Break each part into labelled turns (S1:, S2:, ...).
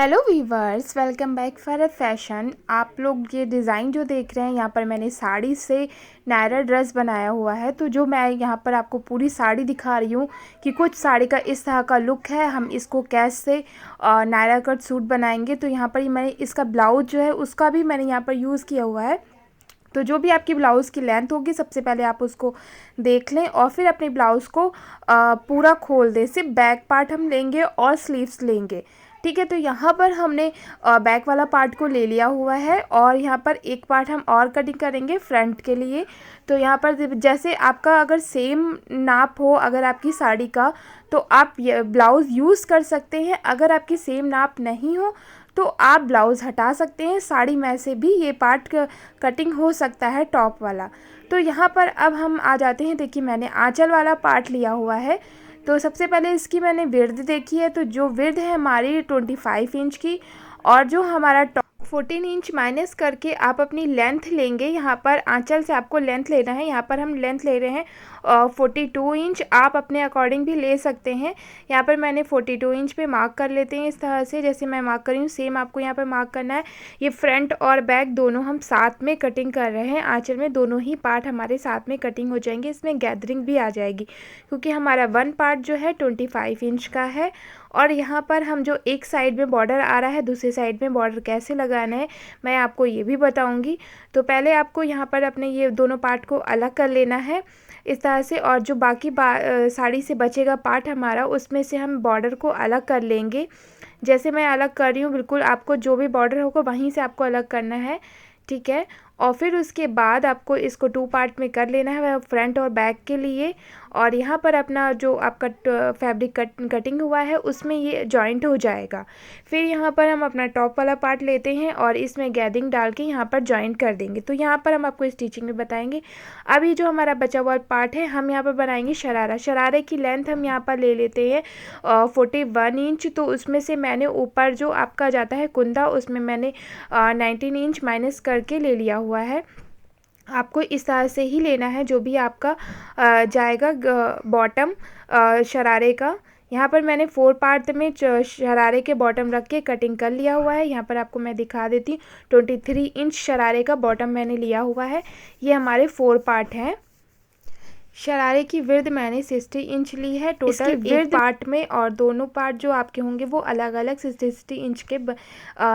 S1: Hello viewers, welcome back for a fashion. आप लोग ये डिज़ाइन जो देख रहे हैं, यहाँ पर मैंने साड़ी से नायरा ड्रेस बनाया हुआ है। तो जो मैं यहाँ पर आपको पूरी साड़ी दिखा रही हूँ कि कुछ साड़ी का इस तरह का लुक है। हम इसको कैसे नायरा कट सूट बनाएंगे। तो यहाँ पर मैंने इसका ब्लाउज जो है उसका भी मैंने यहाँ पर यूज़ किया हुआ है। तो जो भी आपकी ब्लाउज़ की लेंथ होगी, सबसे पहले आप उसको देख लें और फिर अपने ब्लाउज़ को पूरा खोल दें। सिर्फ बैक पार्ट हम लेंगे और स्लीव्स लेंगे, ठीक है। तो यहाँ पर हमने बैक वाला पार्ट को ले लिया हुआ है और यहाँ पर एक पार्ट हम और कटिंग करेंगे फ्रंट के लिए। तो यहाँ पर जैसे आपका अगर सेम नाप हो अगर आपकी साड़ी का, तो आप ये ब्लाउज़ यूज़ कर सकते हैं। अगर आपकी सेम नाप नहीं हो तो आप ब्लाउज़ हटा सकते हैं। साड़ी में से भी ये पार्ट कटिंग हो सकता है, टॉप वाला। तो यहाँ पर अब हम आ जाते हैं। देखिए, मैंने आंचल वाला पार्ट लिया हुआ है। तो सबसे पहले इसकी मैंने विड्थ देखी है। तो जो विड्थ है हमारी 25 इंच की, और जो हमारा टॉप 14 इंच माइनस करके आप अपनी लेंथ लेंगे। यहाँ पर आंचल से आपको लेंथ लेना है। यहाँ पर हम लेंथ ले रहे हैं 42 इंच। आप अपने अकॉर्डिंग भी ले सकते हैं। यहाँ पर मैंने 42 इंच पे मार्क कर लेते हैं। इस तरह से जैसे मैं मार्क करी हूँ, सेम आपको यहाँ पर मार्क करना है। ये फ्रंट और बैक दोनों हम साथ में कटिंग कर रहे हैं। आंचल में दोनों ही पार्ट हमारे साथ में कटिंग हो जाएंगे। इसमें गैदरिंग भी आ जाएगी क्योंकि हमारा वन पार्ट जो है 25 इंच का है। और यहाँ पर हम जो एक साइड में बॉर्डर आ रहा है, दूसरी साइड में बॉर्डर कैसे लगाना है मैं आपको ये भी बताऊंगी। तो पहले आपको यहाँ पर अपने ये दोनों पार्ट को अलग कर लेना है इस तरह से। और जो बाकी साड़ी से बचेगा पार्ट हमारा, उसमें से हम बॉर्डर को अलग कर लेंगे। जैसे मैं अलग कर रही हूँ, बिल्कुल आपको जो भी बॉर्डर होगा वहीं से आपको अलग करना है, ठीक है। और फिर उसके बाद आपको इसको 2 पार्ट में कर लेना है, फ्रंट और बैक के लिए। और यहाँ पर अपना जो आपका फैब्रिक कटिंग हुआ है उसमें ये जॉइंट हो जाएगा। फिर यहाँ पर हम अपना टॉप वाला पार्ट लेते हैं और इसमें गैदरिंग डाल के यहाँ पर जॉइंट कर देंगे। तो यहाँ पर हम आपको स्टिचिंग में बताएंगे। अभी जो हमारा बचा हुआ पार्ट है, हम यहाँ पर बनाएंगे शरारा। शरारे की लेंथ हम यहाँ पर ले लेते हैं 41 इंच। तो उसमें से मैंने ऊपर जो आपका जाता है कुंदा, उसमें मैंने 19 इंच माइनस करके ले लिया हुआ है। आपको इस तरह से ही लेना है जो भी आपका जाएगा बॉटम शरारे का। यहाँ पर मैंने 4 पार्ट में शरारे के बॉटम रख के कटिंग कर लिया हुआ है। यहाँ पर आपको मैं दिखा देती हूँ, 23 इंच शरारे का बॉटम मैंने लिया हुआ है। ये हमारे 4 पार्ट हैं। शरारे की विड्थ मैंने 60 इंच ली है टोटल एक पार्ट में, और दोनों पार्ट जो आपके होंगे वो अलग अलग 60 इंच के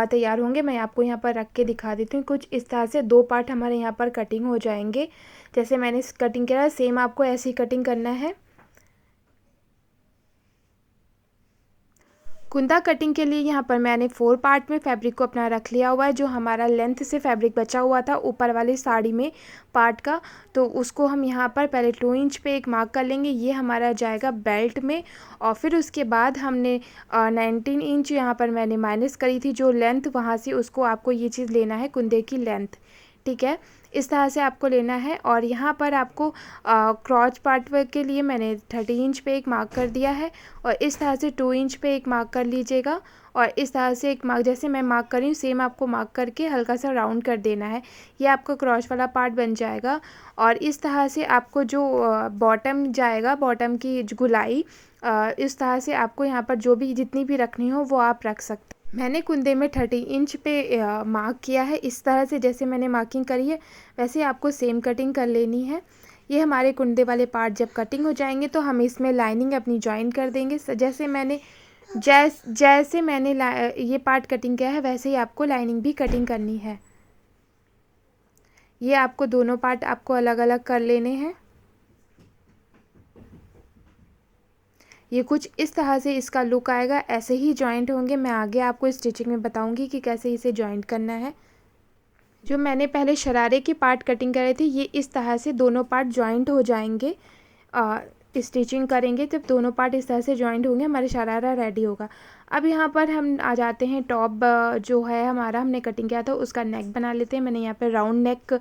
S1: तैयार होंगे। मैं आपको यहाँ पर रख के दिखा देती हूँ। कुछ इस तरह से 2 पार्ट हमारे यहाँ पर कटिंग हो जाएंगे। जैसे मैंने कटिंग किया है, सेम आपको ऐसी कटिंग करना है। कुंदा कटिंग के लिए यहाँ पर मैंने 4 पार्ट में फैब्रिक को अपना रख लिया हुआ है। जो हमारा लेंथ से फैब्रिक बचा हुआ था ऊपर वाली साड़ी में पार्ट का, तो उसको हम यहाँ पर पहले 2 इंच पे एक मार्क कर लेंगे। ये हमारा जाएगा बेल्ट में। और फिर उसके बाद हमने 19 इंच यहाँ पर मैंने माइनस करी थी जो लेंथ, वहाँ से उसको आपको ये चीज़ लेना है कुंदे की लेंथ, ठीक है। इस तरह से आपको लेना है। और यहाँ पर आपको क्रॉच पार्ट के लिए मैंने 30 इंच पे एक मार्क कर दिया है। और इस तरह से 2 इंच पे एक मार्क कर लीजिएगा। और इस तरह से एक मार्क, जैसे मैं मार्क कर रही हूँ सेम आपको मार्क करके हल्का सा राउंड कर देना है। ये आपका क्रॉच वाला पार्ट बन जाएगा। और इस तरह से आपको जो बॉटम जाएगा, बॉटम की गुलाई, इस तरह से आपको यहाँ पर जो भी जितनी भी रखनी हो वो आप रख सकते हैं। मैंने कुंदे में 30 इंच पे मार्क किया है। इस तरह से जैसे मैंने मार्किंग करी है वैसे आपको सेम कटिंग कर लेनी है। ये हमारे कुंदे वाले पार्ट जब कटिंग हो जाएंगे तो हम इसमें लाइनिंग अपनी ज्वाइन कर देंगे। जैसे मैंने ये पार्ट कटिंग किया है वैसे ही आपको लाइनिंग भी कटिंग करनी है। ये आपको दोनों पार्ट आपको अलग अलग कर लेने हैं। ये कुछ इस तरह से इसका लुक आएगा, ऐसे ही जॉइंट होंगे। मैं आगे आपको स्टिचिंग में बताऊंगी कि कैसे इसे जॉइंट करना है। जो मैंने पहले शरारे की पार्ट कटिंग करे थे, ये इस तरह से दोनों पार्ट जॉइंट हो जाएंगे। स्टिचिंग करेंगे जब दोनों पार्ट इस तरह से जॉइंट होंगे, हमारे शरारा रेडी होगा। अब यहाँ पर हम आ जाते हैं टॉप जो है हमारा, हमने कटिंग किया था उसका नेक बना लेते हैं। मैंने यहाँ पे राउंड नेक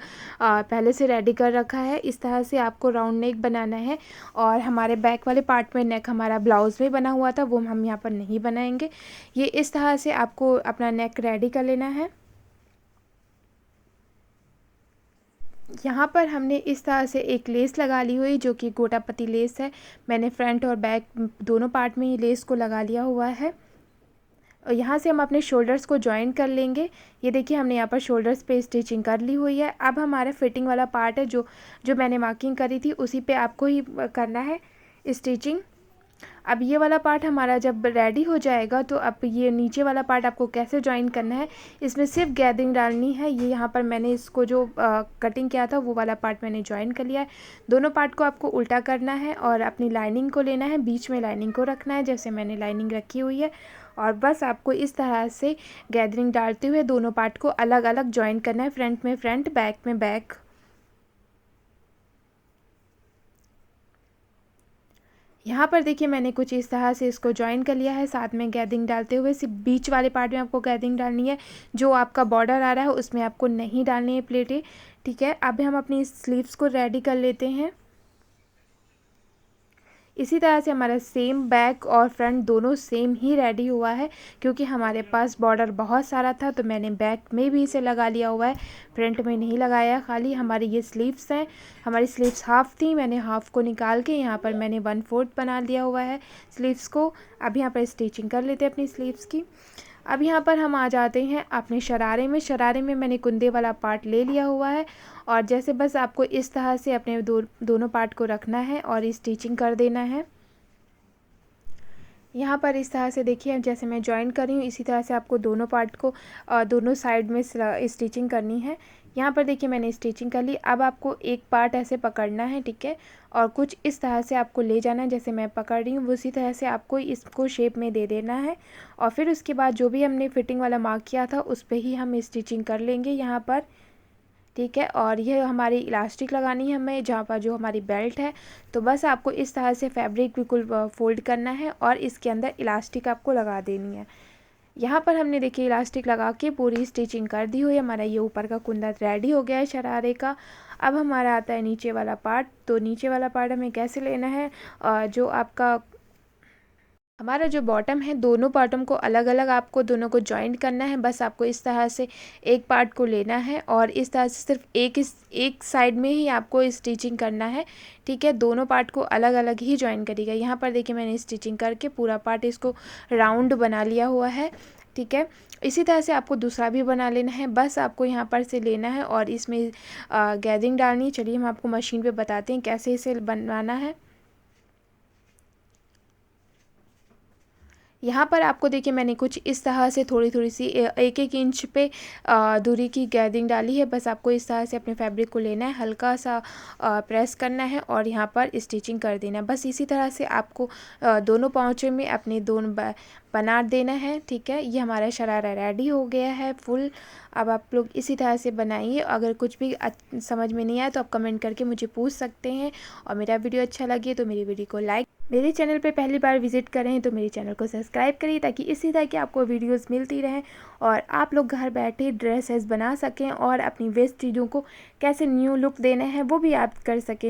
S1: पहले से रेडी कर रखा है। इस तरह से आपको राउंड नेक बनाना है। और हमारे बैक वाले पार्ट में नेक हमारा ब्लाउज़ में बना हुआ था, वो हम यहाँ पर नहीं बनाएंगे। ये इस तरह से आपको अपना नेक रेडी कर लेना है। यहाँ पर हमने इस तरह से एक लेस लगा ली हुई जो कि गोटा पत्ती लेस है। मैंने फ्रंट और बैक दोनों पार्ट में ये लेस को लगा लिया हुआ है। और यहाँ से हम अपने शोल्डर्स को जॉइन कर लेंगे। ये देखिए हमने यहाँ पर शोल्डर्स पे स्टिचिंग कर ली हुई है। अब हमारा फिटिंग वाला पार्ट है जो जो मैंने मार्किंग करी थी उसी पे आपको ही करना है स्टिचिंग। अब ये वाला पार्ट हमारा जब रेडी हो जाएगा तो अब ये नीचे वाला पार्ट आपको कैसे जॉइन करना है, इसमें सिर्फ गैदरिंग डालनी है। ये यहाँ पर मैंने इसको जो कटिंग किया था वो वाला पार्ट मैंने जॉइन कर लिया है। दोनों पार्ट को आपको उल्टा करना है और अपनी लाइनिंग को लेना है, बीच में लाइनिंग को रखना है जैसे मैंने लाइनिंग रखी हुई है। और बस आपको इस तरह से गैदरिंग डालते हुए दोनों पार्ट को अलग अलग जॉइन करना है, फ्रंट में फ्रंट, बैक में बैक। यहाँ पर देखिए मैंने कुछ इस तरह से इसको ज्वाइन कर लिया है, साथ में गैदरिंग डालते हुए। सिर्फ बीच वाले पार्ट में आपको गैदरिंग डालनी है, जो आपका बॉर्डर आ रहा है उसमें आपको नहीं डालनी है प्लेटें, ठीक है। अब हम अपनी स्लीव्स को रेडी कर लेते हैं। इसी तरह से हमारा सेम बैक और फ्रंट दोनों सेम ही रेडी हुआ है, क्योंकि हमारे पास बॉर्डर बहुत सारा था तो मैंने बैक में भी इसे लगा लिया हुआ है, फ्रंट में नहीं लगाया। खाली हमारी ये स्लीव्स हैं, हमारी स्लीव्स हाफ़ थी, मैंने हाफ़ को निकाल के यहाँ पर मैंने 1/4 बना लिया हुआ है स्लीव्स को। अब यहाँ पर स्टिचिंग कर लेते हैं अपनी स्लीव्स की। अब यहाँ पर हम आ जाते हैं अपने शरारे में। शरारे में मैंने कुंदे वाला पार्ट ले लिया हुआ है और जैसे बस आपको इस तरह से अपने दोनों पार्ट को रखना है और स्टिचिंग कर देना है। यहाँ पर इस तरह से देखिए जैसे मैं जॉइन कर रही हूँ इसी तरह से आपको दोनों पार्ट को दोनों साइड में स्टिचिंग करनी है। यहाँ पर देखिए मैंने स्टिचिंग कर ली। अब आपको एक पार्ट ऐसे पकड़ना है, ठीक है, और कुछ इस तरह से आपको ले जाना है, जैसे मैं पकड़ रही हूँ उसी तरह से आपको इसको शेप में दे देना है। और फिर उसके बाद जो भी हमने फिटिंग वाला मार्क किया था उस पर ही हम स्टिचिंग कर लेंगे यहाँ पर, ठीक है। और ये हमारी इलास्टिक लगानी है हमें जहाँ पर जो हमारी बेल्ट है, तो बस आपको इस तरह से फैब्रिक बिल्कुल फोल्ड करना है और इसके अंदर इलास्टिक आपको लगा देनी है। यहाँ पर हमने देखिए इलास्टिक लगा के पूरी स्टिचिंग कर दी हुई है। हमारा ये ऊपर का कुंदा रेडी हो गया है शरारे का। अब हमारा आता है नीचे वाला पार्ट। तो नीचे वाला पार्ट हमें कैसे लेना है, जो आपका हमारा जो बॉटम है दोनों पार्टों को अलग अलग आपको दोनों को जॉइंट करना है। बस आपको इस तरह से एक पार्ट को लेना है और इस तरह से सिर्फ एक साइड में ही आपको स्टिचिंग करना है, ठीक है। दोनों पार्ट को अलग अलग ही जॉइन करिएगा। यहाँ पर देखिए मैंने स्टिचिंग करके पूरा पार्ट इसको राउंड बना लिया हुआ है, ठीक है। इसी तरह से आपको दूसरा भी बना लेना है। बस आपको यहाँ पर से लेना है और इसमें गैदरिंग डालनी है। चलिए हम आपको मशीन पे बताते हैं कैसे इसे बनवाना है। यहाँ पर आपको देखिए मैंने कुछ इस तरह से थोड़ी थोड़ी सी 1-1 इंच पे दूरी की गैदरिंग डाली है। बस आपको इस तरह से अपने फैब्रिक को लेना है, हल्का सा प्रेस करना है और यहाँ पर स्टिचिंग कर देना है। बस इसी तरह से आपको दोनों पाँचों में अपने दोनों बना देना है, ठीक है। ये हमारा शरारा रेडी हो गया है फुल। अब आप लोग इसी तरह से बनाइए। अगर कुछ भी समझ में नहीं आया तो आप कमेंट करके मुझे पूछ सकते हैं। और मेरा वीडियो अच्छा लगे तो मेरी वीडियो को लाइक, मेरे चैनल पे पहली बार विजिट करें तो मेरे चैनल को सब्सक्राइब करिए ताकि इसी तरह की आपको वीडियोस मिलती रहें और आप लोग घर बैठे ड्रेसेस बना सकें और अपनी वेस्ट चीज़ों को कैसे न्यू लुक देना है वो भी आप कर सकें।